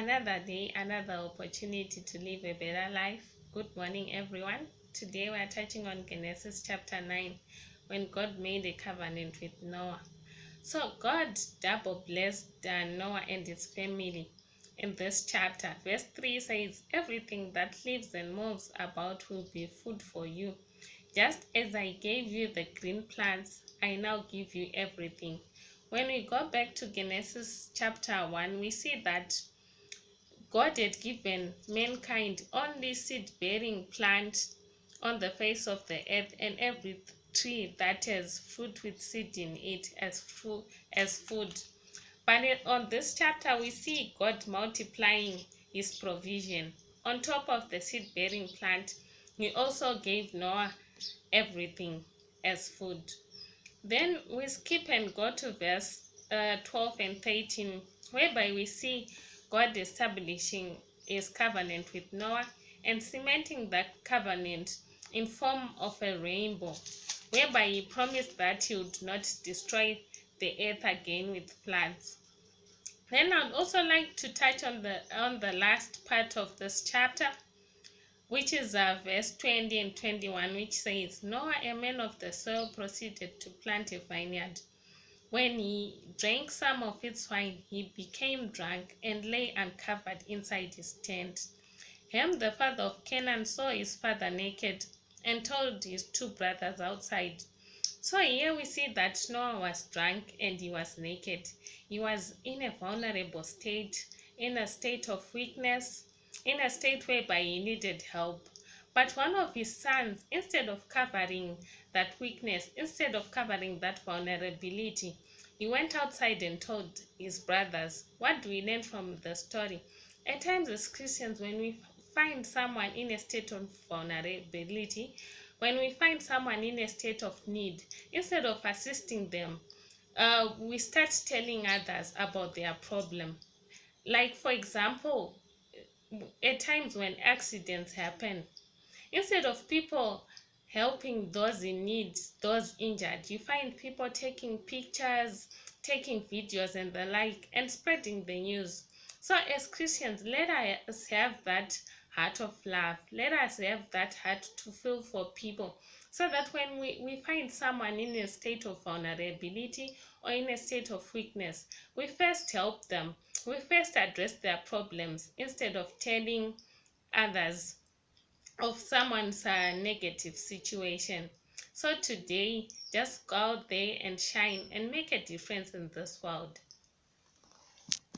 Another day, another opportunity to live a better life. Good morning, everyone. Today we are touching on Genesis chapter 9, when God made a covenant with Noah. So God double blessed Noah and his family in this chapter. Verse 3 says, "Everything that lives and moves about will be food for you. Just as I gave you the green plants, I now give you everything." When we go back to Genesis chapter 1, we see that God had given mankind only seed-bearing plants on the face of the earth, and every tree that has fruit with seed in it as food. But on this chapter, we see God multiplying his provision. On top of the seed-bearing plant, he also gave Noah everything as food. Then we skip and go to verse 12 and 13, whereby we see God establishing his covenant with Noah and cementing that covenant in form of a rainbow, whereby he promised that he would not destroy the earth again with floods. Then I'd also like to touch on the last part of this chapter, which is verse 20 and 21, which says, "Noah, a man of the soil, proceeded to plant a vineyard. When he drank some of its wine, he became drunk and lay uncovered inside his tent. Ham, the father of Canaan, saw his father naked and told his two brothers outside." So here we see that Noah was drunk and he was naked. He was in a vulnerable state, in a state of weakness, in a state whereby he needed help. But one of his sons, instead of covering that weakness, instead of covering that vulnerability, he went outside and told his brothers. What do we learn from the story? At times as Christians, when we find someone in a state of vulnerability, when we find someone in a state of need, instead of assisting them, we start telling others about their problem. Like, for example, at times when accidents happen, instead of people helping those in need, those injured, you find people taking pictures, taking videos and the like, and spreading the news. So as Christians, let us have that heart of love. Let us have that heart to feel for people, so that when we find someone in a state of vulnerability or in a state of weakness, we first help them. We first address their problems instead of telling others of someone's negative situation. So today, just go out there and shine and make a difference in this world.